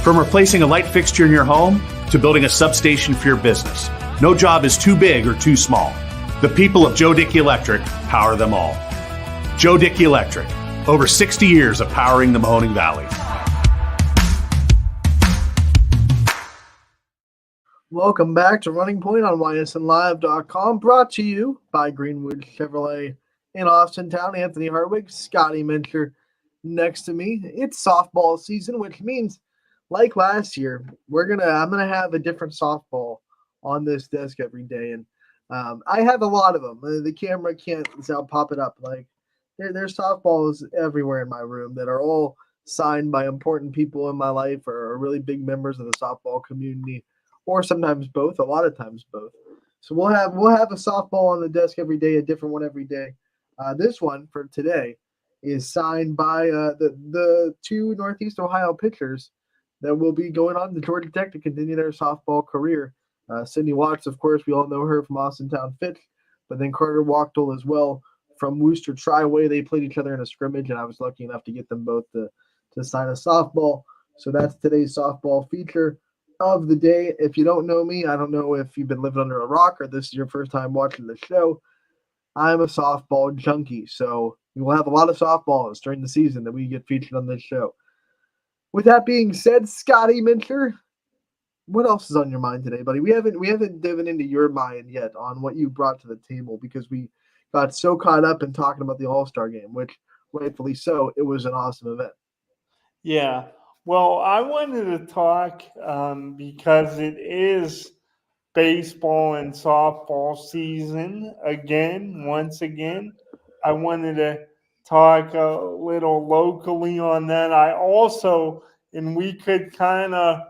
From replacing a light fixture in your home to building a substation for your business, no job is too big or too small. The people of Joe Dickey Electric power them all. Joe Dickey Electric, Over 60 years of powering the Mahoning Valley. Welcome back to Running Point on YSNLive.com, brought to you by Greenwood Chevrolet in Austintown. Anthony Hartwig, Scotty Mincher next to me. It's softball season, which means, like last year, I'm gonna have a different softball on this desk every day, and I have a lot of them. The camera can't pop it up. Like there's softballs everywhere in my room that are all signed by important people in my life or are really big members of the softball community, or sometimes both. A lot of times both. So we'll have a softball on the desk every day, a different one every day. This one for today is signed by the two Northeast Ohio pitchers that will be going on to Georgia Tech to continue their softball career. Sydney Watts, of course, we all know her from Austintown Fitch, but then Carter Wachtel as well from Worcester Triway. They played each other in a scrimmage, and I was lucky enough to get them both to sign a softball. So that's today's softball feature of the day. If you don't know me, I don't know if you've been living under a rock or this is your first time watching the show. I'm a softball junkie, so we will have a lot of softballs during the season that we get featured on this show. With that being said, Scotty Mincher, what else is on your mind today, buddy? We haven't dived into your mind yet on what you brought to the table because we got so caught up in talking about the All-Star game, which rightfully so, it was an awesome event. Yeah. Well, I wanted to talk because it is baseball and softball season once again. I wanted to talk a little locally on that. I also, and we could kind of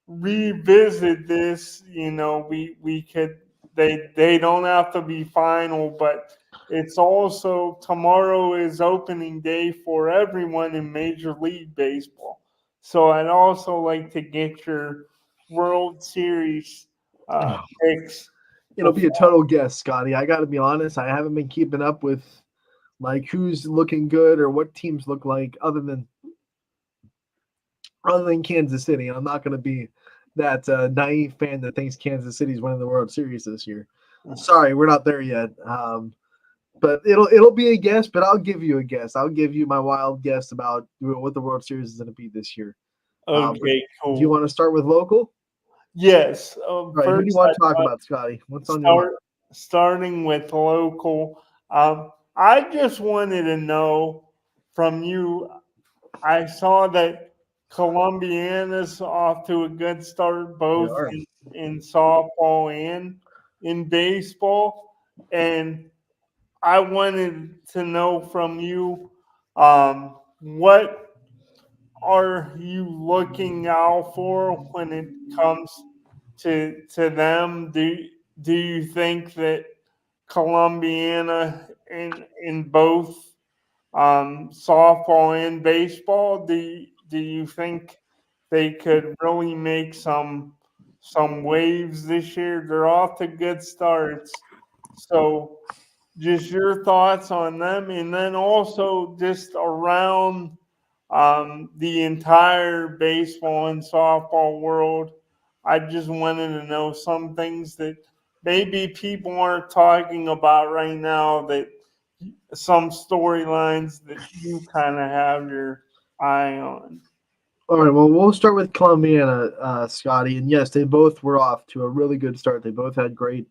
revisit this, we could, they don't have to be final, but it's also tomorrow is opening day for everyone in Major League Baseball. So I'd also like to get your World Series picks. It'll be a total guess, Scotty. I got to be honest. I haven't been keeping up with like who's looking good or what teams look like other than Kansas City. I'm not going to be that naive fan that thinks Kansas City's winning the World Series this year. Sorry, we're not there yet. But it'll be a guess, but I'll give you a guess. I'll give you my wild guess about what the World Series is going to be this year. Okay, cool. Do you want to start with local? Yes. Right. Who do you want to talk about, Scotty? What's on your mind? Starting with local, I just wanted to know from you. I saw that Columbiana's off to a good start, both in softball and in baseball, and I wanted to know from you, what are you looking out for when it comes to them? Do you think that Columbiana in both softball and baseball, do you think they could really make some waves this year? They're off to good starts. So just your thoughts on them, and then also just around the entire baseball and softball world. I just wanted to know some things that maybe people aren't talking about right now, that some storylines that you kind of have your eye on. All right, well, we'll start with Columbiana, Scotty. And yes, they both were off to a really good start. They both had great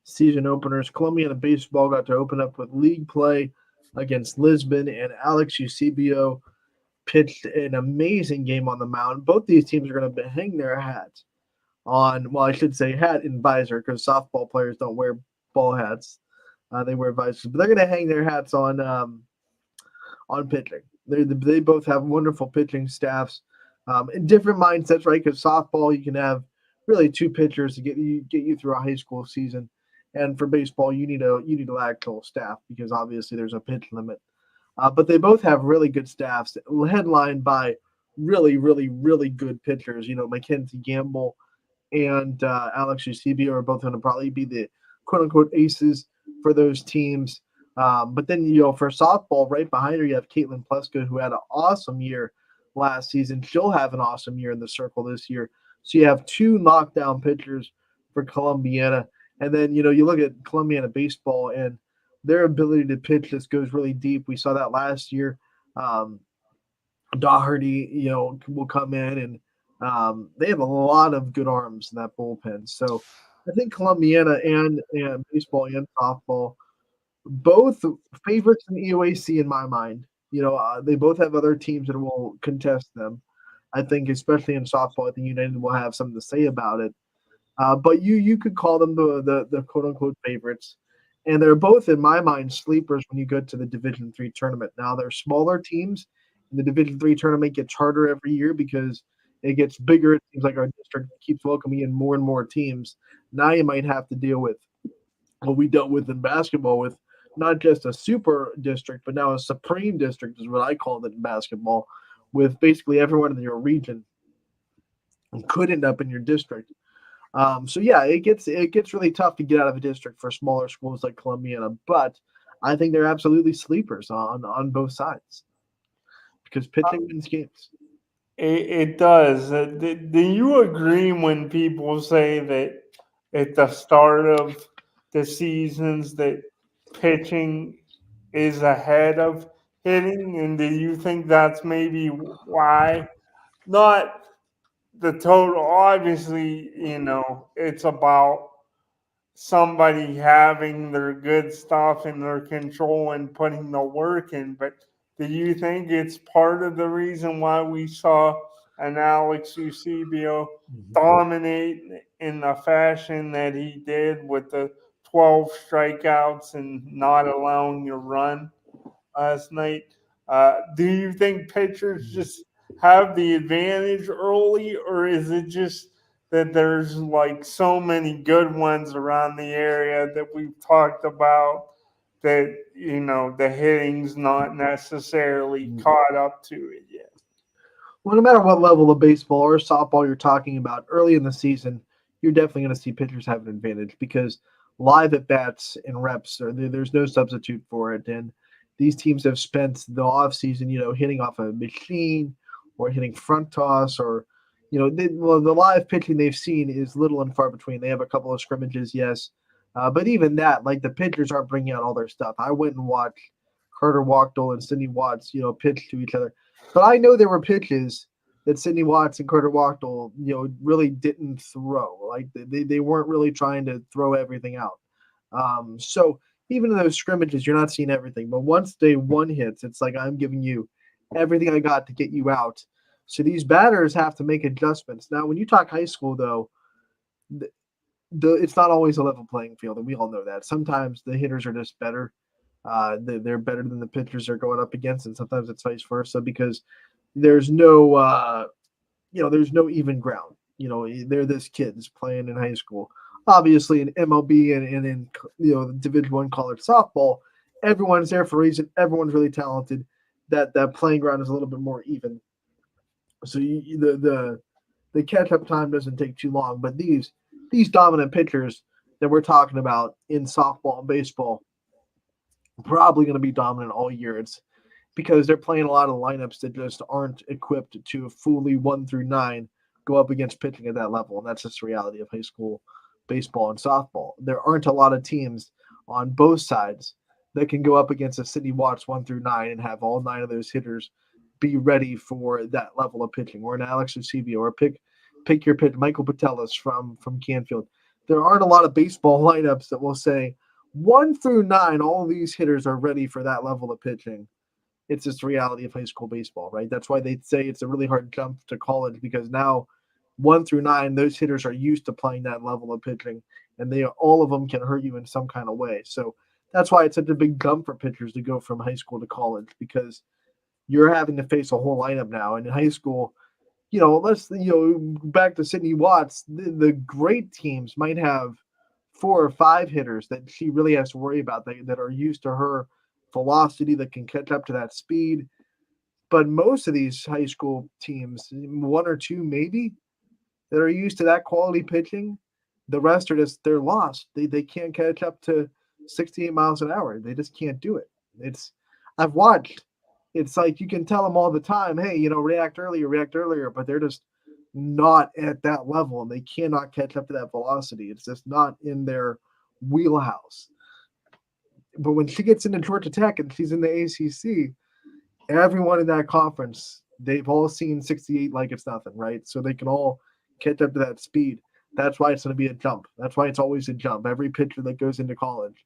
season openers. Columbiana baseball got to open up with league play against Lisbon, and Alex Eusebio pitched an amazing game on the mound. Both these teams are going to hang their hats on, well, I should say hat and visor, because softball players don't wear ball hats. They wear visors, but they're going to hang their hats on pitching. They both have wonderful pitching staffs, and different mindsets, right? Because softball, you can have really two pitchers to get you through a high school season, and for baseball, you need an actual staff because obviously there's a pitch limit. But they both have really good staffs, headlined by really, really, really good pitchers. Mackenzie Gamble and Alex Eusebio are both going to probably be the quote-unquote aces for those teams. But then, for softball, right behind her, you have Caitlin Pleska, who had an awesome year last season. She'll have an awesome year in the circle this year. So you have two knockdown pitchers for Columbiana. And then, you look at Columbiana baseball and their ability to pitch just goes really deep. We saw that last year. Um, Doherty, will come in, and they have a lot of good arms in that bullpen. So I think Columbiana and baseball and softball, both favorites in EOAC in my mind. They both have other teams that will contest them. I think, especially in softball, I think United will have something to say about it. But you could call them the quote unquote favorites, and they're both in my mind sleepers when you go to the Division III tournament. Now they're smaller teams, and the Division III tournament gets harder every year because it gets bigger. It seems like our district keeps welcoming in more and more teams. Now you might have to deal with what we dealt with in basketball, with not just a super district, but now a supreme district is what I call it in basketball, with basically everyone in your region could end up in your district. So yeah, it gets really tough to get out of a district for smaller schools like Columbiana, but I think they're absolutely sleepers on both sides because pitching wins games. It does. Do you agree when people say that at the start of the seasons that pitching is ahead of hitting? And do you think that's maybe why? Not the total, obviously, it's about somebody having their good stuff in their control and putting the work in. But do you think it's part of the reason why we saw an Alex Eusebio dominate in the fashion that he did with the 12 strikeouts and not allowing a run last night? Do you think pitchers just have the advantage early, or is it just that there's like so many good ones around the area that we've talked about that the hitting's not necessarily caught up to it yet? Well, no matter what level of baseball or softball you're talking about, early in the season, you're definitely going to see pitchers have an advantage because live at bats and reps, there's no substitute for it. And these teams have spent the off season, hitting off a machine or hitting front toss, or the live pitching they've seen is little and far between. They have a couple of scrimmages, yes, but even that, like, the pitchers aren't bringing out all their stuff. I went and watched Carter Wachtel and Sidney Watts, pitch to each other. But I know there were pitches that Sidney Watts and Carter Wachtel, really didn't throw. Like, they weren't really trying to throw everything out. So even in those scrimmages, you're not seeing everything. But once day one hits, it's like, I'm giving you everything I got to get you out. So these batters have to make adjustments. Now, when you talk high school, though, it's not always a level playing field, and we all know that. Sometimes the hitters are just better. They're better than the pitchers they're going up against, and sometimes it's vice versa because there's no there's no even ground. They're this kids playing in high school. Obviously, in MLB and in Division I college softball, everyone's there for a reason. Everyone's really talented. That playing ground is a little bit more even. So the catch up time doesn't take too long. But these dominant pitchers that we're talking about in softball and baseball probably going to be dominant all year. It's because they're playing a lot of lineups that just aren't equipped to fully 1 through 9 go up against pitching at that level. And that's just the reality of high school baseball and softball. There aren't a lot of teams on both sides that can go up against a Sidney Watts 1 through 9 and have all 9 of those hitters be ready for that level of pitching, or an Alex Eusebio, or pick your pitch, Michael Patelis from Canfield. There aren't a lot of baseball lineups that will say 1 through 9, all of these hitters are ready for that level of pitching. It's just the reality of high school baseball, right? That's why they say it's a really hard jump to college, because now 1 through 9, those hitters are used to playing that level of pitching, and all of them can hurt you in some kind of way. So that's why it's such a big jump for pitchers to go from high school to college, because you're having to face a whole lineup now. And in high school, back to Sidney Watts, the great teams might have 4 or 5 hitters that she really has to worry about that are used to her velocity, that can catch up to that speed. But most of these high school teams, 1 or 2 maybe, that are used to that quality pitching, the rest are they're lost. They can't catch up to 68 miles an hour. They just can't do it. I've watched. It's like you can tell them all the time, hey, react earlier, but they're just not at that level, and they cannot catch up to that velocity. It's just not in their wheelhouse. But when she gets into Georgia Tech and she's in the ACC, everyone in that conference, they've all seen 68 like it's nothing, right? So they can all catch up to that speed. That's why it's going to be a jump. That's why it's always a jump. Every pitcher that goes into college,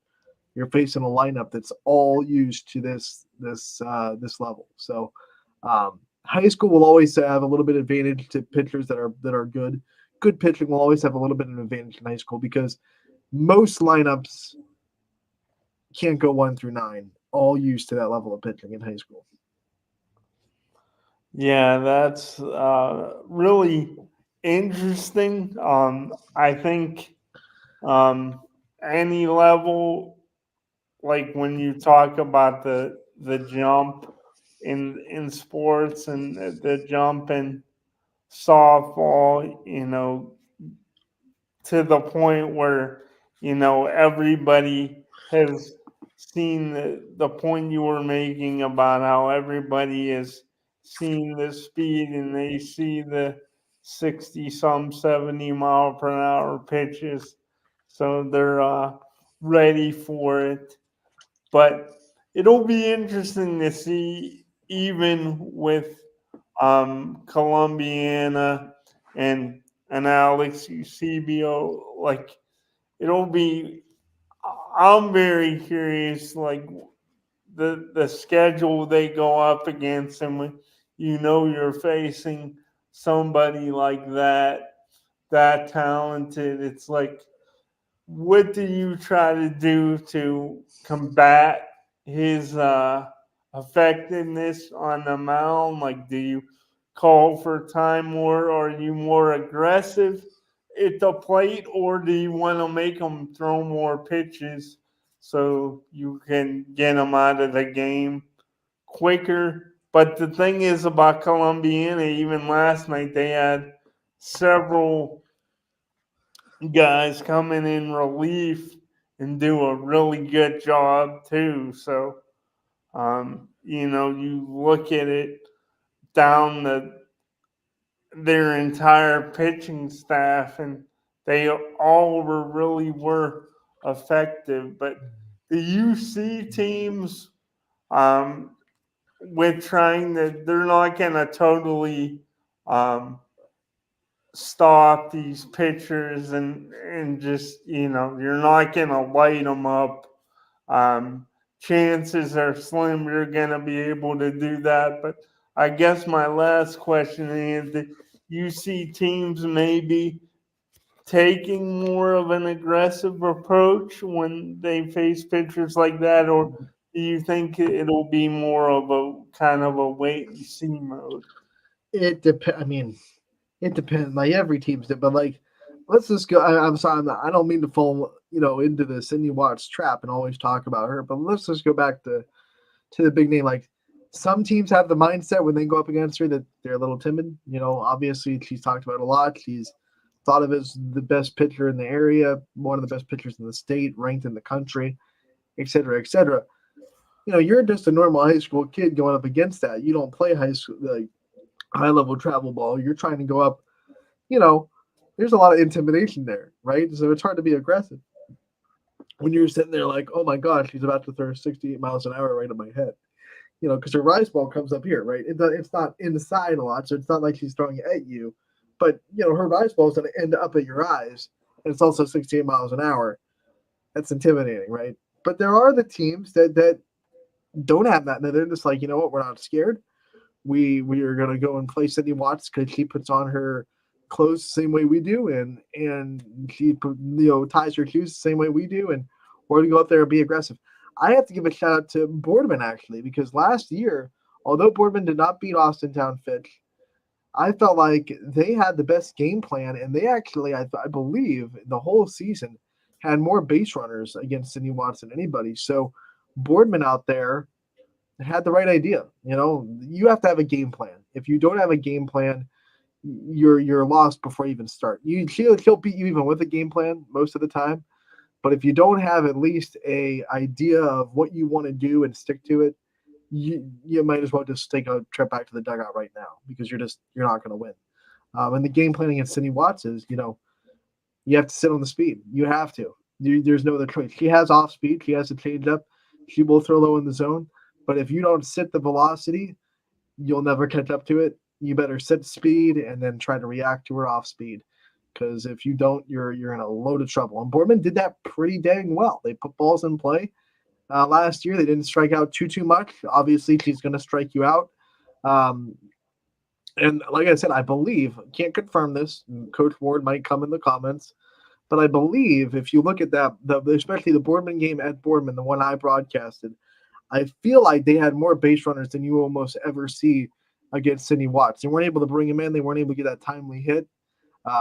you're facing a lineup that's all used to this level. So high school will always have a little bit of advantage to pitchers that are good. Good pitching will always have a little bit of an advantage in high school because most lineups can't go 1 through 9, all used to that level of pitching in high school. Yeah, that's really interesting. I think any level, like when you talk about the jump in sports and the jump in softball, to the point where everybody has seen the point you were making about how everybody is seeing the speed and they see the 60 some 70 mile per hour pitches, so they're ready for it. But it'll be interesting to see, even with Columbiana and Alex Eusebio, like it'll be. I'm very curious, like the schedule they go up against, and when you're facing somebody like that talented, it's like, what do you try to do to combat his effectiveness on the mound? Like, do you call for time more? Are you more aggressive at the plate, or do you want to make him throw more pitches so you can get him out of the game quicker? But the thing is about Columbiana, even last night, they had several guys coming in relief and do a really good job too. So, you look at it down their entire pitching staff, and they all were effective. But the UC teams, with trying they're not going to totally stop these pitchers and just you're not gonna light them up. Chances are slim you're gonna be able to do that. But I guess my last question is, that you see teams maybe taking more of an aggressive approach when they face pitchers like that, or do you think it'll be more of a kind of a wait and see mode? It depends. I mean, it depends. Like every team's different, but like, let's just go. I'm sorry, I don't mean to fall, into the Cindy Watts trap and always talk about her. But let's just go back to the big name. Like, some teams have the mindset when they go up against her that they're a little timid. Obviously she's talked about it a lot. She's thought of as the best pitcher in the area, one of the best pitchers in the state, ranked in the country, et cetera, et cetera. You're just a normal high school kid going up against that. You don't play high school like high level travel ball. You're trying to go up. There's a lot of intimidation there, right? So it's hard to be aggressive when you're sitting there like, oh my gosh, she's about to throw 68 miles an hour right at my head. Because her rise ball comes up here, right? It's not inside a lot, so it's not like she's throwing it at you. But, her rise ball is going to end up at your eyes, and it's also 68 miles an hour. That's intimidating, right? But there are the teams that don't have that. And they're just like, you know what, we're not scared. We are going to go and play Cindy Watts because she puts on her clothes the same way we do, and she ties her shoes the same way we do, and we're going to go out there and be aggressive. I have to give a shout out to Boardman, actually, because last year, although Boardman did not beat Austintown Fitch, I felt like they had the best game plan, and they actually, I believe, the whole season had more base runners against Cindy Watts than anybody. So Boardman out there had the right idea. You have to have a game plan. If you don't have a game plan, you're lost before you even start. She'll beat you even with a game plan most of the time. But if you don't have at least a idea of what you want to do and stick to it, you might as well just take a trip back to the dugout right now, because you're not going to win. And the game plan against Cindy Watts is, you have to sit on the speed. You have to. There's no other choice. She has off speed. She has to change up. She will throw low in the zone. But if you don't sit the velocity, you'll never catch up to it. You better set speed and then try to react to it off speed. Because if you don't, you're in a load of trouble. And Boardman did that pretty dang well. They put balls in play. Last year, they didn't strike out too much. Obviously, she's going to strike you out. And like I said, I believe, can't confirm this, Coach Ward might come in the comments, but I believe if you look at that, especially the Boardman game at Boardman, the one I broadcasted, I feel like they had more base runners than you almost ever see against Sydney Watts. They weren't able to bring him in. They weren't able to get that timely hit,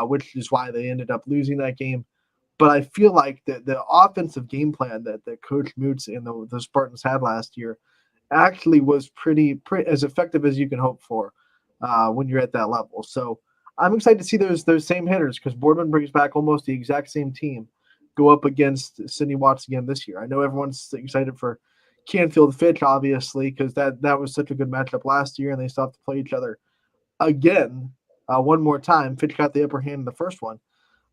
which is why they ended up losing that game. But I feel like the offensive game plan that Coach Moots and the Spartans had last year actually was pretty as effective as you can hope for when you're at that level. So I'm excited to see those same hitters because Boardman brings back almost the exact same team go up against Sydney Watts again this year. I know everyone's excited for Canfield Fitch, obviously, because that was such a good matchup last year, and they still have to play each other again one more time. Fitch got the upper hand in the first one.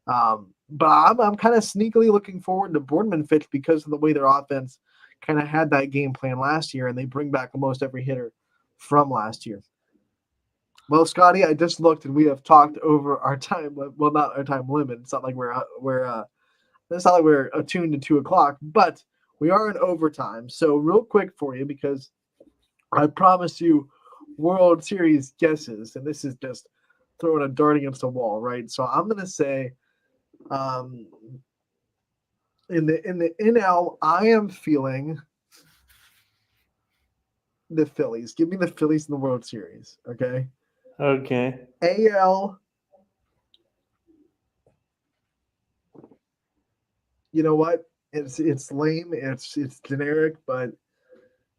But I'm kind of sneakily looking forward to Boardman Fitch because of the way their offense kind of had that game plan last year, and they bring back almost every hitter from last year. Well, Scotty, I just looked, and we have talked over our time. Well, not our time limit. It's not like it's not like we're attuned to 2:00, but we are in overtime. So real quick for you, because I promised you World Series guesses, and this is just throwing a dart against a wall, right? So I'm gonna say, in the NL, I am feeling the Phillies. Give me the Phillies in the World Series, okay? Okay. AL, you know what? It's lame. It's generic, but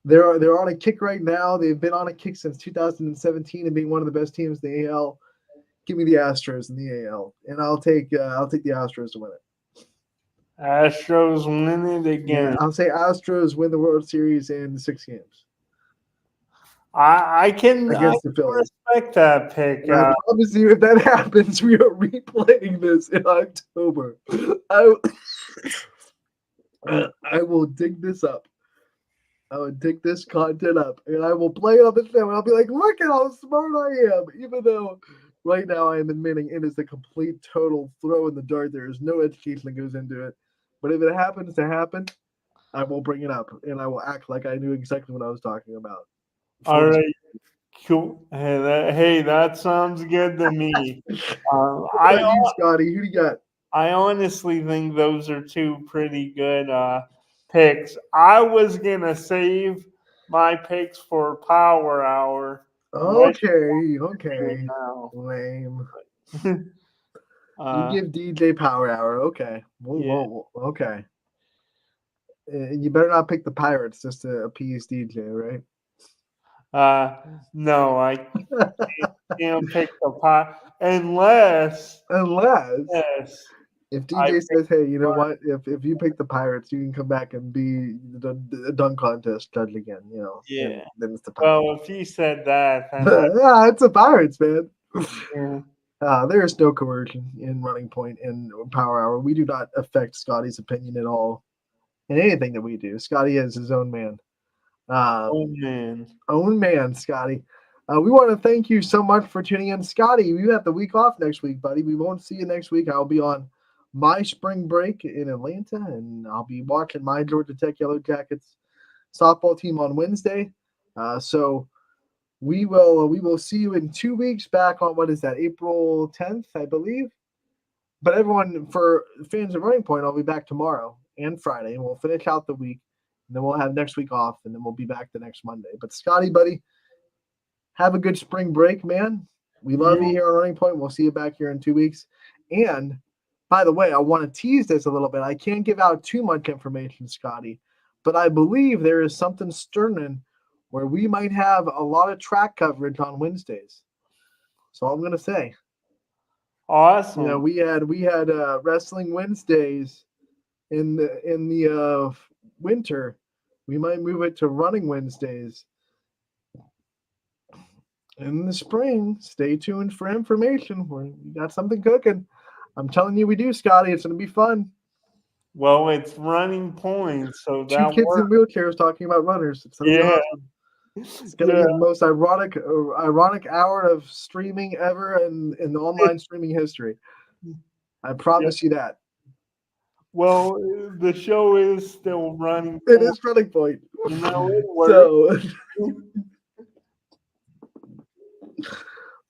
they're on a kick right now. They've been on a kick since 2017 and being one of the best teams in the AL. Give me the Astros in the AL, and I'll take the Astros to win it. Astros win it again. Yeah, I'll say Astros win the World Series in 6 games. I can respect that pick. I promise you, if that happens, we are replaying this in October. I will dig this up. I would dig this content up, and I will play it on the show, and I'll be like, look at how smart I am, even though right now I am admitting it is a complete, total throw in the dart. There is no education that goes into it. But if it happens to happen, I will bring it up, and I will act like I knew exactly what I was talking about. All right. Cool. Hey, that sounds good to me. Scotty, who do you got? I honestly think those are two pretty good picks. I was going to save my picks for Power Hour. Okay. Lame. You give DJ Power Hour. Okay. Whoa. Okay. You better not pick the Pirates just to appease DJ, right? No, I can't pick the pot unless if DJ says, "Hey, you know what? If you pick the Pirates, you can come back and be the dunk contest judge again." You know. Yeah. Then it's the Pirates. Well, if he said that, then yeah, it's the Pirates, man. Yeah. There is no coercion in Running Point and Power Hour. We do not affect Scotty's opinion at all in anything that we do. Scotty is his own man. Own man, Scotty. We want to thank you so much for tuning in. Scotty, you have the week off next week, buddy. We won't see you next week. I'll be on my spring break in Atlanta, and I'll be watching my Georgia Tech Yellow Jackets softball team on Wednesday. So we will see you in 2 weeks back on, what is that, April 10th, I believe. But everyone, for fans of Running Point, I'll be back tomorrow and Friday, and we'll finish out the week. And then we'll have next week off, and then we'll be back the next Monday. But Scotty, buddy, have a good spring break, man. We love you here on Running Point. We'll see you back here in 2 weeks. And by the way, I want to tease this a little bit. I can't give out too much information, Scotty, but I believe there is something stirring where we might have a lot of track coverage on Wednesdays. So I'm going to say. Awesome. You know, we had Wrestling Wednesdays in the winter. We might move it to Running Wednesdays in the spring. Stay tuned for information. We got something cooking. I'm telling you, we do, Scotty. It's going to be fun. Well, it's Running Point, so Two that kids works. in wheelchairs talking about runners. It's gonna be Yeah. awesome. It's gonna be the most ironic hour of streaming ever in online streaming history. I promise you that. Well, the show is still running. It is Running Point. It works. So,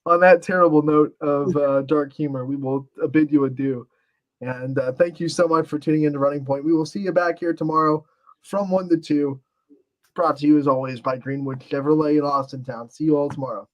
on that terrible note of dark humor, we will bid you adieu. And thank you so much for tuning in to Running Point. We will see you back here tomorrow from 1 to 2. Brought to you as always by Greenwood Chevrolet in Austin Town. See you all tomorrow.